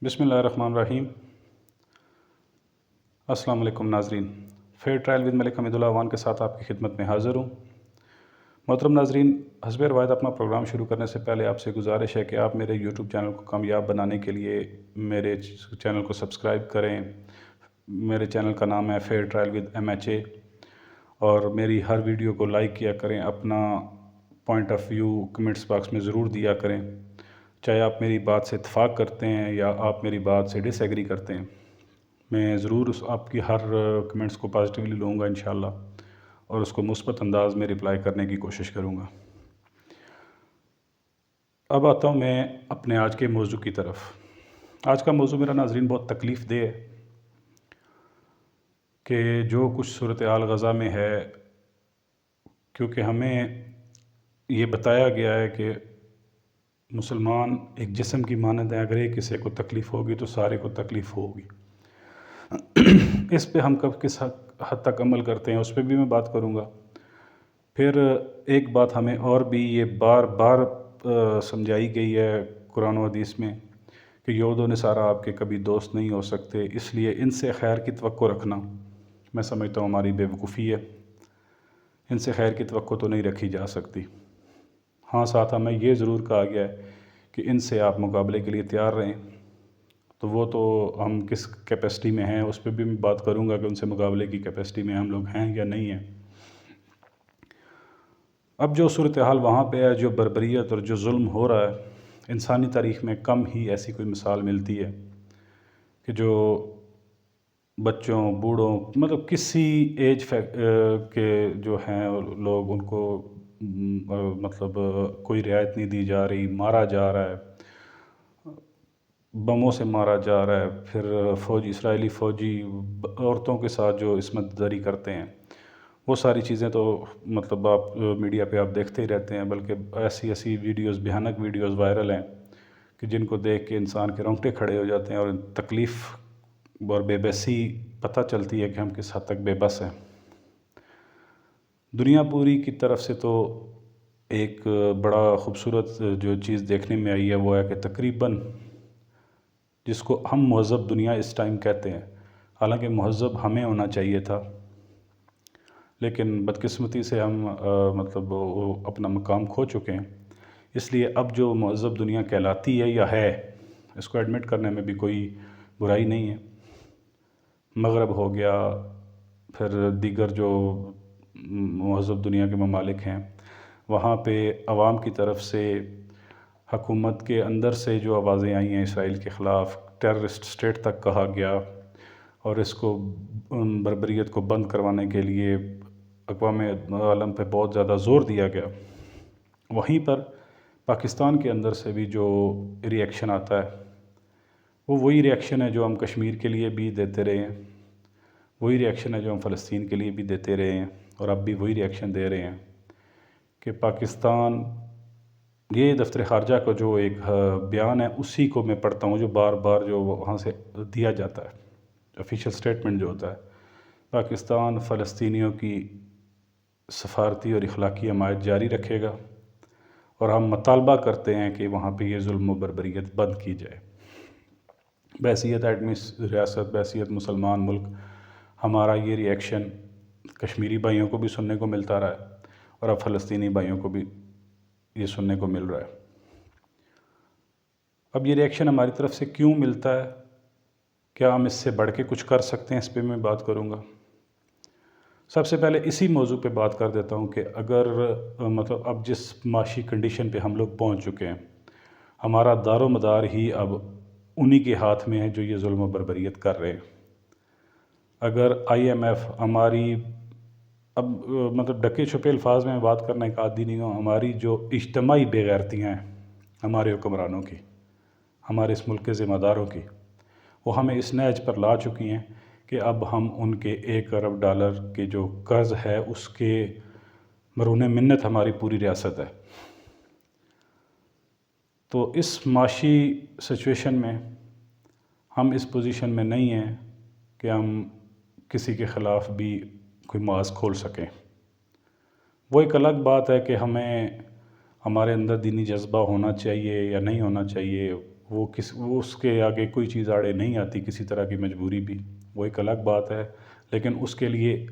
بسم اللہ الرحمن الرحیم۔ السلام علیکم ناظرین، فیئر ٹرائل ود ملک حمید اللہ وان کے ساتھ آپ کی خدمت میں حاضر ہوں۔ محترم ناظرین، حسب روایت اپنا پروگرام شروع کرنے سے پہلے آپ سے گزارش ہے کہ آپ میرے یوٹیوب چینل کو کامیاب بنانے کے لیے میرے چینل کو سبسکرائب کریں۔ میرے چینل کا نام ہے فیئر ٹرائل ود MHA، اور میری ہر ویڈیو کو لائک کیا کریں، اپنا point of view comments box میں ضرور دیا کریں، چاہے آپ میری بات سے اتفاق کرتے ہیں یا آپ میری بات سے ڈس ایگری کرتے ہیں۔ میں ضرور آپ کی ہر کمنٹس کو پازیٹیولی لوں گا انشاءاللہ، اور اس کو مثبت انداز میں رپلائی کرنے کی کوشش کروں گا۔ اب آتا ہوں میں اپنے آج کے موضوع کی طرف۔ آج کا موضوع میرا ناظرین بہت تکلیف دہ ہے کہ جو کچھ صورتحال غزہ میں ہے، کیونکہ ہمیں یہ بتایا گیا ہے کہ مسلمان ایک جسم کی مانند ہے، اگر ایک کسی کو تکلیف ہوگی تو سارے کو تکلیف ہوگی۔ اس پہ ہم کب کس حد تک عمل کرتے ہیں اس پہ بھی میں بات کروں گا۔ پھر ایک بات ہمیں اور بھی یہ بار بار سمجھائی گئی ہے قرآن و حدیث میں کہ یہود و نصارہ آپ کے کبھی دوست نہیں ہو سکتے، اس لیے ان سے خیر کی توقع رکھنا میں سمجھتا ہوں ہماری بے وقوفی ہے۔ ان سے خیر کی توقع تو نہیں رکھی جا سکتی۔ ہاں، ساتھ ہمیں یہ ضرور کہا گیا ہے کہ ان سے آپ مقابلے کے لیے تیار رہیں، تو وہ تو ہم کس کیپیسٹی میں ہیں اس پہ بھی میں بات کروں گا کہ ان سے مقابلے کی کیپیسٹی میں ہم لوگ ہیں یا نہیں ہیں۔ اب جو صورتحال وہاں پہ ہے، جو بربریت اور جو ظلم ہو رہا ہے، انسانی تاریخ میں کم ہی ایسی کوئی مثال ملتی ہے کہ جو بچوں، بوڑھوں، مطلب کسی ایج کے جو ہیں لوگ، ان کو مطلب کوئی رعایت نہیں دی جا رہی، مارا جا رہا ہے، بموں سے مارا جا رہا ہے۔ پھر اسرائیلی فوجی عورتوں کے ساتھ جو عصمت دری کرتے ہیں، وہ ساری چیزیں تو مطلب آپ میڈیا پہ آپ دیکھتے ہی رہتے ہیں، بلکہ ایسی ایسی ویڈیوز، بھیانک ویڈیوز وائرل ہیں کہ جن کو دیکھ کے انسان کے رونگٹے کھڑے ہو جاتے ہیں، اور تکلیف اور بے بسی پتہ چلتی ہے کہ ہم کس حد تک بے بس ہیں۔ دنیا پوری کی طرف سے تو ایک بڑا خوبصورت جو چیز دیکھنے میں آئی ہے وہ ہے کہ تقریباً جس کو ہم مہذب دنیا اس ٹائم کہتے ہیں، حالانکہ مہذب ہمیں ہونا چاہیے تھا، لیکن بدقسمتی سے ہم مطلب وہ اپنا مقام کھو چکے ہیں۔ اس لیے اب جو مہذب دنیا کہلاتی ہے یا ہے، اس کو ایڈمٹ کرنے میں بھی کوئی برائی نہیں ہے۔ مغرب ہو گیا، پھر دیگر جو مہذب دنیا کے ممالک ہیں، وہاں پہ عوام کی طرف سے، حکومت کے اندر سے جو آوازیں آئی ہیں اسرائیل کے خلاف، ٹیررسٹ اسٹیٹ تک کہا گیا، اور اس کو بربریت کو بند کروانے کے لیے اقوام عالم پہ بہت زیادہ زور دیا گیا۔ وہیں پر پاکستان کے اندر سے بھی جو ری ایکشن آتا ہے، وہ وہی ری ایکشن ہے جو ہم کشمیر کے لیے بھی دیتے رہے ہیں، وہی ری ایکشن ہے جو ہم فلسطین کے لیے بھی دیتے رہے ہیں، اور اب بھی وہی ری ایکشن دے رہے ہیں کہ پاکستان، یہ دفتر خارجہ کا جو ایک بیان ہے اسی کو میں پڑھتا ہوں، جو بار بار جو وہاں سے دیا جاتا ہے، آفیشیل سٹیٹمنٹ جو ہوتا ہے، پاکستان فلسطینیوں کی سفارتی اور اخلاقی حمایت جاری رکھے گا، اور ہم مطالبہ کرتے ہیں کہ وہاں پہ یہ ظلم و بربریت بند کی جائے۔ بحیثیت ایٹمی ریاست، بحیثیت مسلمان ملک، ہمارا یہ ری ایکشن کشمیری بھائیوں کو بھی سننے کو ملتا رہا ہے، اور اب فلسطینی بھائیوں کو بھی یہ سننے کو مل رہا ہے۔ اب یہ ری ایکشن ہماری طرف سے کیوں ملتا ہے؟ کیا ہم اس سے بڑھ کے کچھ کر سکتے ہیں؟ اس پہ میں بات کروں گا۔ سب سے پہلے اسی موضوع پہ بات کر دیتا ہوں کہ اگر مطلب اب جس معاشی کنڈیشن پہ ہم لوگ پہنچ چکے ہیں، ہمارا دار و مدار ہی اب انہی کے ہاتھ میں ہے جو یہ ظلم و بربریت کر رہے ہیں۔ اگر IMF ہماری، اب مطلب ڈھکے چھپے الفاظ میں بات کرنے کا عادی نہیں ہوں، ہماری جو اجتماعی بے غیرتیاں ہیں ہمارے حکمرانوں کی، ہمارے اس ملک کے ذمہ داروں کی، وہ ہمیں اس نہج پر لا چکی ہیں کہ اب ہم ان کے $1 ارب کے جو قرض ہے اس کے مرہون منت ہماری پوری ریاست ہے۔ تو اس معاشی سچویشن میں ہم اس پوزیشن میں نہیں ہیں کہ ہم کسی کے خلاف بھی کوئی معاذ کھول سکیں۔ وہ ایک الگ بات ہے کہ ہمیں، ہمارے اندر دینی جذبہ ہونا چاہیے یا نہیں ہونا چاہیے، وہ اس کے آگے کوئی چیز آڑے نہیں آتی، کسی طرح کی مجبوری بھی، وہ ایک الگ بات ہے، لیکن اس کے لیے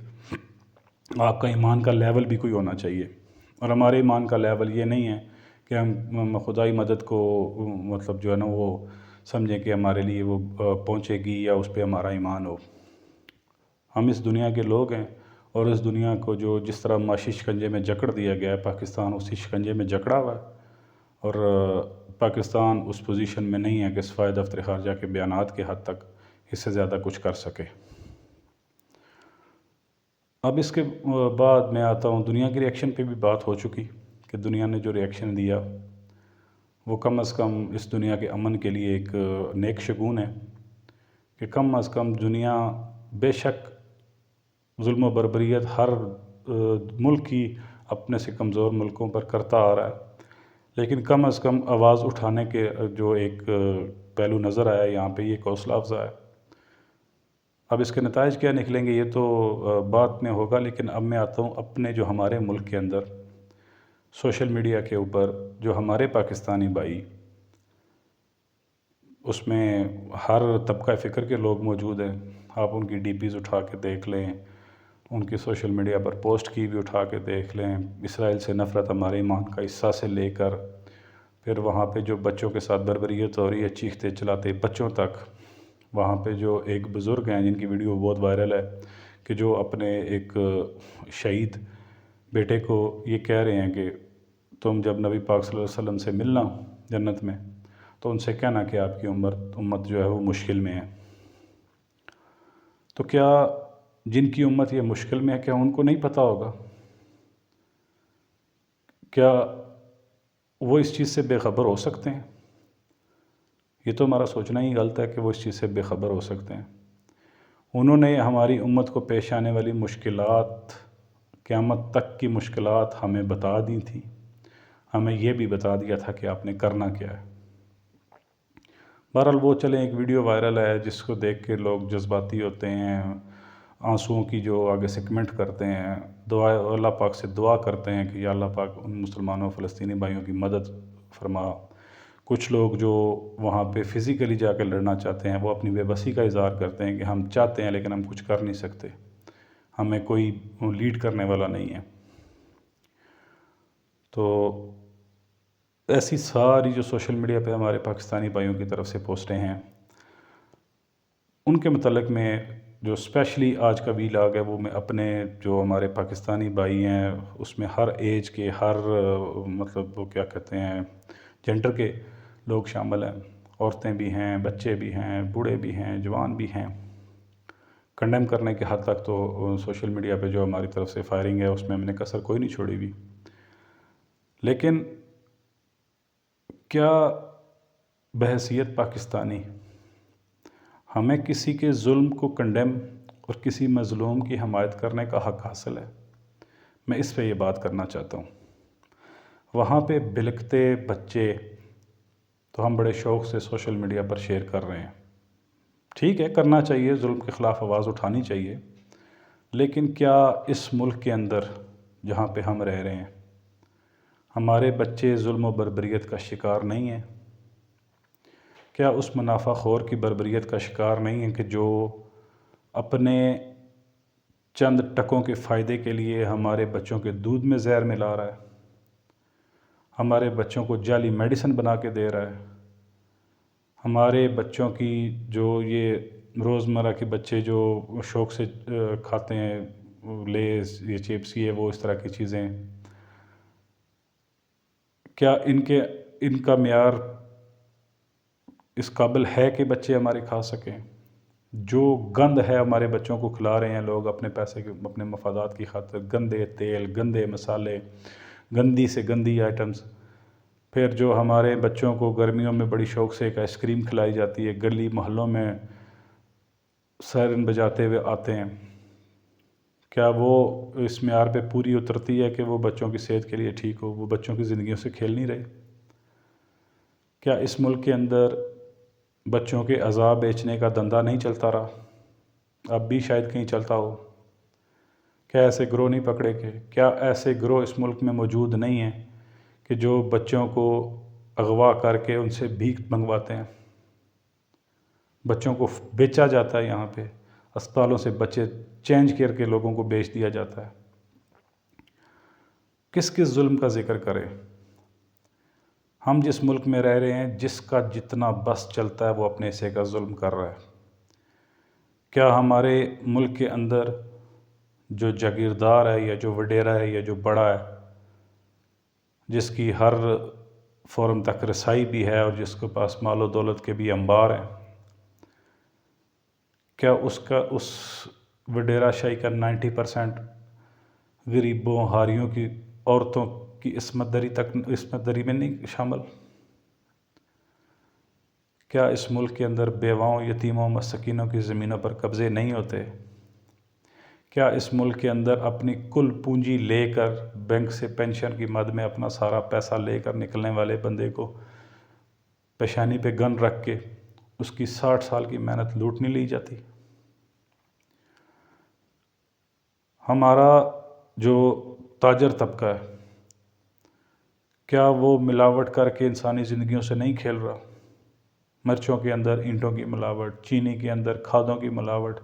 آپ کا ایمان کا لیول بھی کوئی ہونا چاہیے۔ اور ہمارے ایمان کا لیول یہ نہیں ہے کہ ہم خدائی مدد کو مطلب جو ہے نا وہ سمجھیں کہ ہمارے لیے وہ پہنچے گی یا اس پہ ہمارا ایمان ہو۔ ہم اس دنیا کے لوگ ہیں، اور اس دنیا کو جو جس طرح معاشی شکنجے میں جکڑ دیا گیا ہے، پاکستان اسی شکنجے میں جکڑا ہوا ہے، اور پاکستان اس پوزیشن میں نہیں ہے کہ صفائی دفتر خارجہ کے بیانات کے حد تک اس سے زیادہ کچھ کر سکے۔ اب اس کے بعد میں آتا ہوں، دنیا کی ریئیکشن پہ بھی بات ہو چکی کہ دنیا نے جو ریئیکشن دیا وہ کم از کم اس دنیا کے امن کے لیے ایک نیک شگون ہے، کہ کم از کم دنیا بے شک ظلم و بربریت ہر ملک کی اپنے سے کمزور ملکوں پر کرتا آ رہا ہے، لیکن کم از کم آواز اٹھانے کے جو ایک پہلو نظر آیا یہاں پہ، یہ ایک حوصلہ افزا ہے۔ اب اس کے نتائج کیا نکلیں گے یہ تو بعد میں ہوگا، لیکن اب میں آتا ہوں اپنے جو ہمارے ملک کے اندر سوشل میڈیا کے اوپر جو ہمارے پاکستانی بھائی، اس میں ہر طبقہ فکر کے لوگ موجود ہیں، آپ ان کی ڈی پیز اٹھا کے دیکھ لیں، ان کی سوشل میڈیا پر پوسٹ کی بھی اٹھا کے دیکھ لیں، اسرائیل سے نفرت ہمارے ایمان کا حصہ سے لے کر پھر وہاں پہ جو بچوں کے ساتھ بربریت ہو رہی ہے، چیختے چلاتے بچوں تک، وہاں پہ جو ایک بزرگ ہیں جن کی ویڈیو بہت وائرل ہے، کہ جو اپنے ایک شہید بیٹے کو یہ کہہ رہے ہیں کہ تم جب نبی پاک صلی اللہ علیہ وسلم سے ملنا جنت میں تو ان سے کہنا کہ آپ کی امت جو ہے وہ مشکل میں ہے۔ تو کیا جن کی امت یہ مشکل میں ہے، کیا ان کو نہیں پتہ ہوگا؟ کیا وہ اس چیز سے بے خبر ہو سکتے ہیں؟ یہ تو ہمارا سوچنا ہی غلط ہے کہ وہ اس چیز سے بے خبر ہو سکتے ہیں۔ انہوں نے ہماری امت کو پیش آنے والی مشکلات، قیامت تک کی مشکلات ہمیں بتا دی تھیں، ہمیں یہ بھی بتا دیا تھا کہ آپ نے کرنا کیا ہے۔ بہرحال وہ چلیں، ایک ویڈیو وائرل ہے جس کو دیکھ کے لوگ جذباتی ہوتے ہیں، آنسوؤں کی جو آگے سے کمنٹ کرتے ہیں، دعا اللہ پاک سے دعا کرتے ہیں کہ یا اللہ پاک ان مسلمانوں فلسطینی بھائیوں کی مدد فرما۔ کچھ لوگ جو وہاں پہ فزیکلی جا کے لڑنا چاہتے ہیں، وہ اپنی بے بسی کا اظہار کرتے ہیں کہ ہم چاہتے ہیں لیکن ہم کچھ کر نہیں سکتے، ہمیں کوئی لیڈ کرنے والا نہیں ہے۔ تو ایسی ساری جو سوشل میڈیا پہ ہمارے پاکستانی بھائیوں کی طرف سے پوسٹیں ہیں، ان کے متعلق میں جو اسپیشلی آج کا ویلاگ ہے وہ میں اپنے جو ہمارے پاکستانی بھائی ہیں اس میں ہر ایج کے، ہر مطلب وہ کیا کہتے ہیں جینڈر کے لوگ شامل ہیں، عورتیں بھی ہیں، بچے بھی ہیں، بوڑھے بھی ہیں، جوان بھی ہیں، کنڈیم کرنے کے حد تک تو سوشل میڈیا پہ جو ہماری طرف سے فائرنگ ہے اس میں ہم نے کسر کوئی نہیں چھوڑی ہوئی۔ لیکن کیا بحیثیت پاکستانی ہمیں کسی کے ظلم کو کنڈیم اور کسی مظلوم کی حمایت کرنے کا حق حاصل ہے؟ میں اس پہ یہ بات کرنا چاہتا ہوں۔ وہاں پہ بلکتے بچے تو ہم بڑے شوق سے سوشل میڈیا پر شیئر کر رہے ہیں، ٹھیک ہے، کرنا چاہیے، ظلم کے خلاف آواز اٹھانی چاہیے، لیکن کیا اس ملک کے اندر جہاں پہ ہم رہ رہے ہیں ہمارے بچے ظلم و بربریت کا شکار نہیں ہیں؟ کیا اس منافع خور کی بربریت کا شکار نہیں ہیں کہ جو اپنے چند ٹکوں کے فائدے کے لیے ہمارے بچوں کے دودھ میں زہر ملا رہا ہے، ہمارے بچوں کو جعلی میڈیسن بنا کے دے رہا ہے، ہمارے بچوں کی جو یہ روزمرہ کے بچے جو شوق سے کھاتے ہیں لیز، یہ چپس، یہ وہ اس طرح کی چیزیں، کیا ان کا معیار اس قابل ہے کہ بچے ہمارے کھا سکیں؟ جو گند ہے ہمارے بچوں کو کھلا رہے ہیں لوگ اپنے پیسے کے، اپنے مفادات کی خاطر، گندے تیل، گندے مسالے، گندی سے گندی آئٹمز۔ پھر جو ہمارے بچوں کو گرمیوں میں بڑی شوق سے ایک آئس کریم کھلائی جاتی ہے، گلی محلوں میں سائرن بجاتے ہوئے آتے ہیں، کیا وہ اس معیار پہ پوری اترتی ہے کہ وہ بچوں کی صحت کے لیے ٹھیک ہو؟ وہ بچوں کی زندگیوں سے کھیل نہیں رہے؟ کیا اس ملک کے اندر بچوں کے اعضاء بیچنے کا دھندا نہیں چلتا رہا؟ اب بھی شاید کہیں چلتا ہو۔ کیا ایسے گروہ نہیں پکڑے گئے؟ کیا ایسے گروہ اس ملک میں موجود نہیں ہیں کہ جو بچوں کو اغوا کر کے ان سے بھیک منگواتے ہیں؟ بچوں کو بیچا جاتا ہے یہاں پہ، اسپتالوں سے بچے چینج کر کے لوگوں کو بیچ دیا جاتا ہے۔ کس کس ظلم کا ذکر کریں؟ ہم جس ملک میں رہ رہے ہیں، جس کا جتنا بس چلتا ہے وہ اپنے حصے کا ظلم کر رہا ہے۔ کیا ہمارے ملک کے اندر جو جاگیردار ہے یا جو وڈیرا ہے یا جو بڑا ہے، جس کی ہر فورم تک رسائی بھی ہے اور جس کے پاس مال و دولت کے بھی انبار ہیں، کیا اس وڈیرا شاہی کا 90% غریبوں، ہاریوں کی، عورتوں کی عصمت دری میں نہیں شامل؟ کیا اس ملک کے اندر بیواؤں، یتیموں، مسکینوں کی زمینوں پر قبضے نہیں ہوتے؟ کیا اس ملک کے اندر اپنی کل پونجی لے کر بینک سے پینشن کی مد میں اپنا سارا پیسہ لے کر نکلنے والے بندے کو پیشانی پہ گن رکھ کے اس کی 60 سال کی محنت لوٹ نہیں لی جاتی؟ ہمارا جو تاجر طبقہ ہے، کیا وہ ملاوٹ کر کے انسانی زندگیوں سے نہیں کھیل رہا؟ مرچوں کے اندر اینٹوں کی ملاوٹ، چینی کے اندر کھادوں کی ملاوٹ،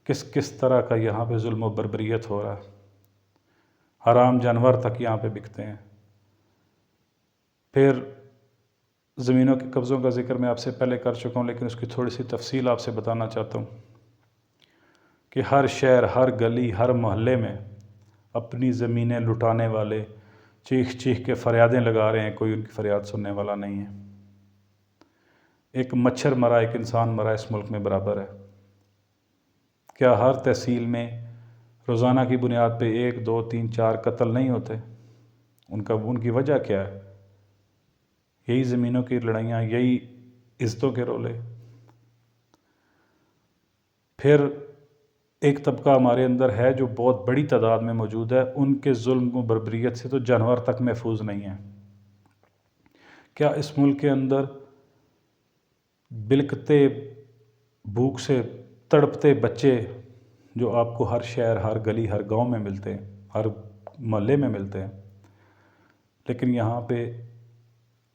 کس طرح کا یہاں پہ ظلم و بربریت ہو رہا ہے۔ حرام جانور تک یہاں پہ بکتے ہیں۔ پھر زمینوں کے قبضوں کا ذکر میں آپ سے پہلے کر چکا ہوں، لیکن اس کی تھوڑی سی تفصیل آپ سے بتانا چاہتا ہوں کہ ہر شہر، ہر گلی، ہر محلے میں اپنی زمینیں لٹانے والے چیخ چیخ کے فریادیں لگا رہے ہیں، کوئی ان کی فریاد سننے والا نہیں ہے۔ ایک مچھر مرا، ایک انسان مرا اس ملک میں برابر ہے۔ کیا ہر تحصیل میں روزانہ کی بنیاد پہ 1، 2، 3، 4 قتل نہیں ہوتے؟ ان کی وجہ کیا ہے؟ یہی زمینوں کی لڑائیاں، یہی عزتوں کے رولے۔ پھر ایک طبقہ ہمارے اندر ہے جو بہت بڑی تعداد میں موجود ہے، ان کے ظلم و بربریت سے تو جانور تک محفوظ نہیں ہیں۔ کیا اس ملک کے اندر بلکتے، بھوک سے تڑپتے بچے جو آپ کو ہر شہر، ہر گلی، ہر گاؤں میں ملتے ہیں، ہر محلے میں ملتے ہیں، لیکن یہاں پہ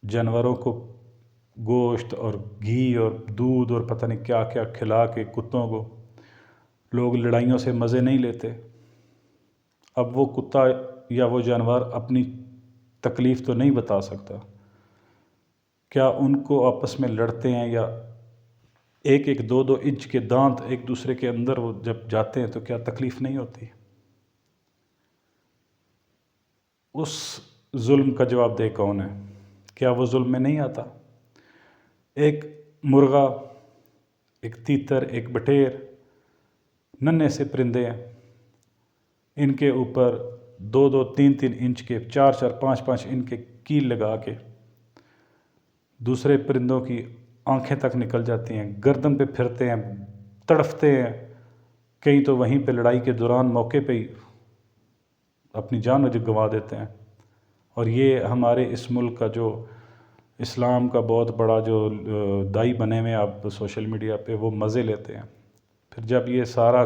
جانوروں کو گوشت اور گھی اور دودھ اور پتہ نہیں کیا کیا کھلا کے کتوں کو لوگ لڑائیوں سے مزے نہیں لیتے؟ اب وہ کتا یا وہ جانور اپنی تکلیف تو نہیں بتا سکتا، کیا ان کو آپس میں لڑتے ہیں یا 1، 2، 2 انچ کے دانت ایک دوسرے کے اندر وہ جب جاتے ہیں تو کیا تکلیف نہیں ہوتی؟ اس ظلم کا جواب دہ کون ہے؟ کیا وہ ظلم میں نہیں آتا؟ ایک مرغا، ایک تیتر، ایک بٹیر، ننھے سے پرندے ہیں، ان کے اوپر 2، 2، 3، 3 انچ کے، 4، 4، 5، 5 انچ کے کیل لگا کے دوسرے پرندوں کی آنکھیں تک نکل جاتی ہیں، گردن پہ پھرتے ہیں، تڑفتے ہیں، کئی تو وہیں پہ لڑائی کے دوران موقع پہ ہی اپنی جان گنوا دیتے ہیں۔ اور یہ ہمارے اس ملک کا جو اسلام کا بہت بڑا جو دائی بنے ہوئے آپ سوشل میڈیا پہ، وہ مزے لیتے ہیں۔ پھر جب یہ سارا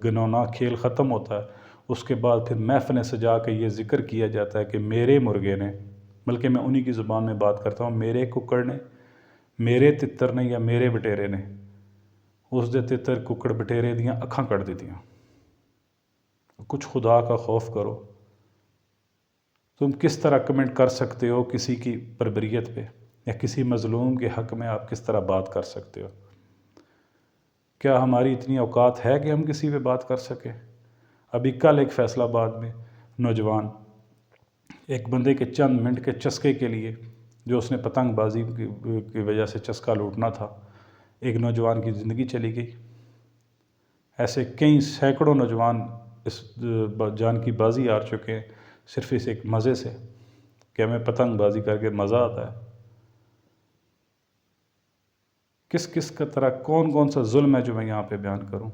گنونا کھیل ختم ہوتا ہے، اس کے بعد پھر محفلیں سجا کے یہ ذکر کیا جاتا ہے کہ میرے مرغے نے، بلکہ میں انہی کی زبان میں بات کرتا ہوں، میرے ککڑ نے، میرے تتر نے یا میرے بٹیرے نے اس دے تتر ککڑ بٹیرے دیاں اکھاں کٹ دیتیاں۔ کچھ خدا کا خوف کرو۔ تم کس طرح کمنٹ کر سکتے ہو کسی کی بربریت پہ، یا کسی مظلوم کے حق میں آپ کس طرح بات کر سکتے ہو؟ کیا ہماری اتنی اوقات ہے کہ ہم کسی پہ بات کر سکیں؟ ابھی کل ایک فیصل آباد میں نوجوان ایک بندے کے چند منٹ کے چسکے کے لیے، جو اس نے پتنگ بازی کی وجہ سے چسکا لوٹنا تھا، ایک نوجوان کی زندگی چلی گئی۔ ایسے کئی سینکڑوں نوجوان اس جان کی بازی ہار چکے ہیں صرف اس ایک مزے سے کہ ہمیں پتنگ بازی کر کے مزہ آتا ہے۔ کس کا طرح کون سا ظلم ہے جو میں یہاں پہ بیان کروں؟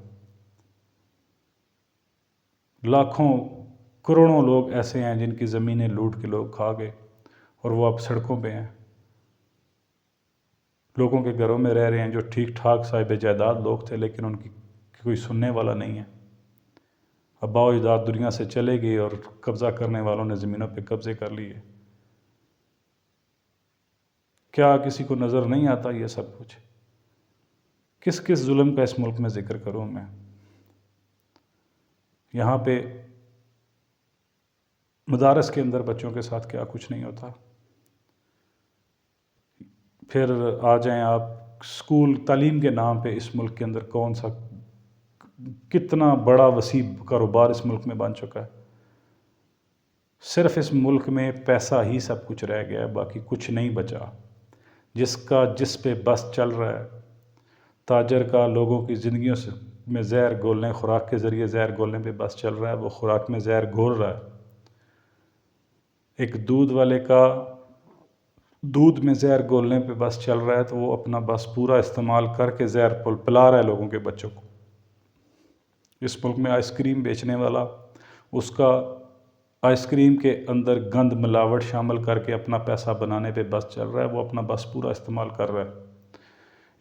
لاکھوں کروڑوں لوگ ایسے ہیں جن کی زمینیں لوٹ کے لوگ کھا گئے اور وہ اب سڑکوں پہ ہیں، لوگوں کے گھروں میں رہ رہے ہیں جو ٹھیک ٹھاک صاحب جائیداد لوگ تھے، لیکن ان کی کوئی سننے والا نہیں ہے۔ آباء و اجداد دنیا سے چلے گئے اور قبضہ کرنے والوں نے زمینوں پہ قبضے کر لیے۔ کیا کسی کو نظر نہیں آتا یہ سب کچھ؟ کس کس ظلم کا اس ملک میں ذکر کروں میں؟ یہاں پہ مدارس کے اندر بچوں کے ساتھ کیا کچھ نہیں ہوتا. پھر آ جائیں آپ اسکول تعلیم کے نام پہ اس ملک کے اندر کون سا کتنا بڑا وسیع کاروبار اس ملک میں بن چکا ہے. صرف اس ملک میں پیسہ ہی سب کچھ رہ گیا ہے، باقی کچھ نہیں بچا. جس پہ بس چل رہا ہے، تاجر کا لوگوں کی زندگیوں میں زہر گھولنے، خوراک کے ذریعے زہر گھولنے پہ بس چل رہا ہے، وہ خوراک میں زہر گھول رہا ہے. ایک دودھ والے کا دودھ میں زہر گھولنے پہ بس چل رہا ہے، تو وہ اپنا بس پورا استعمال کر کے زہر پلا رہا ہے لوگوں کے بچوں کو. اس ملک میں آئس کریم بیچنے والا، اس کا آئس کریم کے اندر گند ملاوٹ شامل کر کے اپنا پیسہ بنانے پہ بس چل رہا ہے، وہ اپنا بس پورا استعمال کر رہا ہے.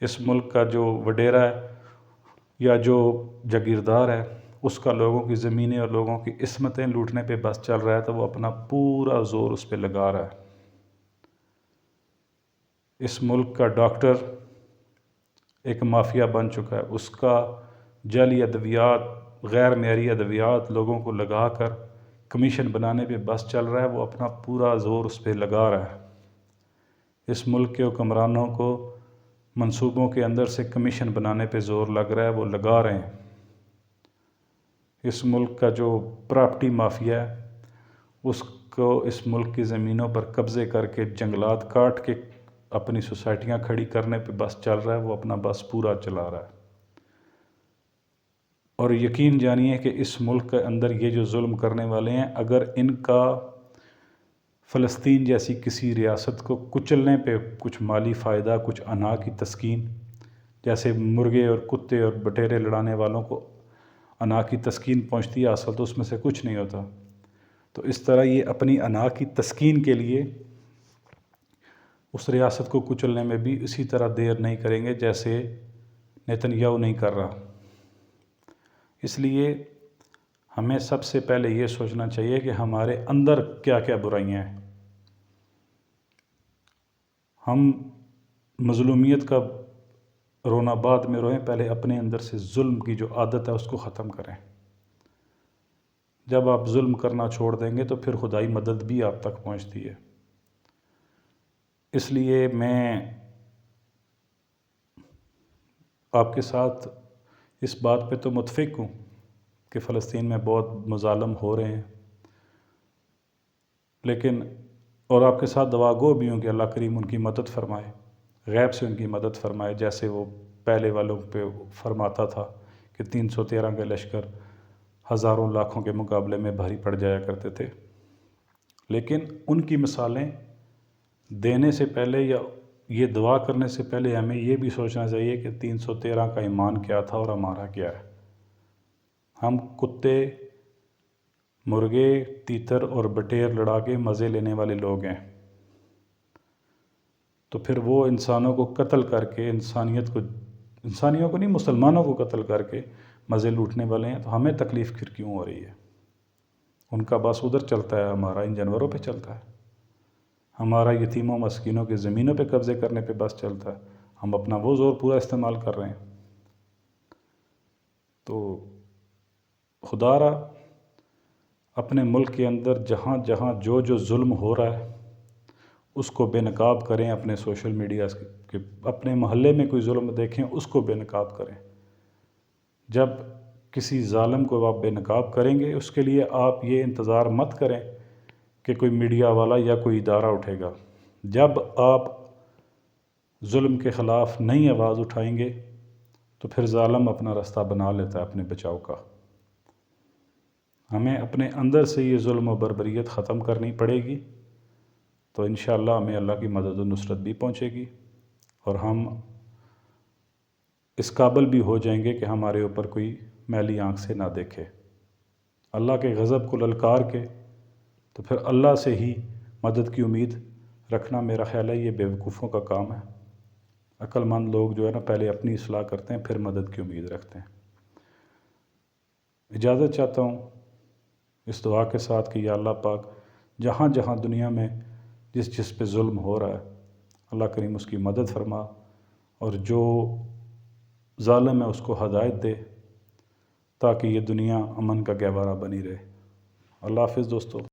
اس ملک کا جو وڈیرا ہے یا جو جاگیردار ہے، اس کا لوگوں کی زمینیں اور لوگوں کی عصمتیں لوٹنے پہ بس چل رہا ہے، تو وہ اپنا پورا زور اس پہ لگا رہا ہے. اس ملک کا ڈاکٹر ایک مافیا بن چکا ہے، اس کا جعلی ادویات، غیر معیاری ادویات لوگوں کو لگا کر کمیشن بنانے پہ بس چل رہا ہے، وہ اپنا پورا زور اس پہ لگا رہا ہے. اس ملک کے حکمرانوں کو منصوبوں کے اندر سے کمیشن بنانے پہ زور لگ رہا ہے، وہ لگا رہے ہیں. اس ملک کا جو پراپرٹی مافیا ہے، اس کو اس ملک کی زمینوں پر قبضے کر کے جنگلات کاٹ کے اپنی سوسائٹیاں کھڑی کرنے پہ بس چل رہا ہے، وہ اپنا بس پورا چلا رہا ہے. اور یقین جانیے کہ اس ملک کے اندر یہ جو ظلم کرنے والے ہیں، اگر ان کا فلسطین جیسی کسی ریاست کو کچلنے پہ کچھ مالی فائدہ، کچھ انا کی تسکین، جیسے مرغے اور کتے اور بٹیرے لڑانے والوں کو انا کی تسکین پہنچتی ہے، اصل تو اس میں سے کچھ نہیں ہوتا. تو اس طرح یہ اپنی انا کی تسکین کے لیے اس ریاست کو کچلنے میں بھی اسی طرح دیر نہیں کریں گے جیسے نیتن یاہو نہیں کر رہا. اس لیے ہمیں سب سے پہلے یہ سوچنا چاہیے کہ ہمارے اندر کیا کیا برائیاں ہیں. ہم مظلومیت کا رونا بعد میں روئیں، پہلے اپنے اندر سے ظلم کی جو عادت ہے اس کو ختم کریں. جب آپ ظلم کرنا چھوڑ دیں گے تو پھر خدائی مدد بھی آپ تک پہنچتی ہے. اس لیے میں آپ کے ساتھ اس بات پہ تو متفق ہوں کہ فلسطین میں بہت مظالم ہو رہے ہیں، لیکن اور آپ کے ساتھ دعا گو بھی ہوں کہ اللہ کریم ان کی مدد فرمائے، غیب سے ان کی مدد فرمائے، جیسے وہ پہلے والوں پہ فرماتا تھا کہ 313 کے لشکر ہزاروں لاکھوں کے مقابلے میں بھاری پڑ جایا کرتے تھے. لیکن ان کی مثالیں دینے سے پہلے یا یہ دعا کرنے سے پہلے ہمیں یہ بھی سوچنا چاہیے کہ 313 کا ایمان کیا تھا اور ہمارا کیا ہے. ہم کتے، مرغے، تیتر اور بٹیر لڑا کے مزے لینے والے لوگ ہیں. تو پھر وہ انسانوں کو قتل کر کے انسانیوں کو نہیں، مسلمانوں کو قتل کر کے مزے لوٹنے والے ہیں. تو ہمیں تکلیف پھر کیوں ہو رہی ہے؟ ان کا بس ادھر چلتا ہے، ہمارا ان جانوروں پہ چلتا ہے. ہمارا یتیموں مسکینوں کی زمینوں پہ قبضے کرنے پہ بس چلتا ہے. ہم اپنا وہ زور پورا استعمال کر رہے ہیں. تو خدا را اپنے ملک کے اندر جہاں جہاں جو ظلم ہو رہا ہے اس کو بے نقاب کریں. اپنے سوشل میڈیا کے اپنے محلے میں کوئی ظلم دیکھیں اس کو بے نقاب کریں. جب کسی ظالم کو آپ بے نقاب کریں گے، اس کے لیے آپ یہ انتظار مت کریں کہ کوئی میڈیا والا یا کوئی ادارہ اٹھے گا. جب آپ ظلم کے خلاف نئی آواز اٹھائیں گے تو پھر ظالم اپنا راستہ بنا لیتا ہے اپنے بچاؤ کا. ہمیں اپنے اندر سے یہ ظلم و بربریت ختم کرنی پڑے گی، تو انشاءاللہ ہمیں اللہ کی مدد و نصرت بھی پہنچے گی، اور ہم اس قابل بھی ہو جائیں گے کہ ہمارے اوپر کوئی میلی آنکھ سے نہ دیکھے. اللہ کے غضب کو للکار کے تو پھر اللہ سے ہی مدد کی امید رکھنا، میرا خیال ہے یہ بیوقوفوں کا کام ہے. عقل مند لوگ جو ہے نا پہلے اپنی اصلاح کرتے ہیں، پھر مدد کی امید رکھتے ہیں. اجازت چاہتا ہوں اس دعا کے ساتھ کہ یا اللہ پاک جہاں جہاں دنیا میں جس پہ ظلم ہو رہا ہے، اللہ کریم اس کی مدد فرما، اور جو ظالم ہے اس کو ہدایت دے تاکہ یہ دنیا امن کا گہوارہ بنی رہے۔ اللہ حافظ دوستو۔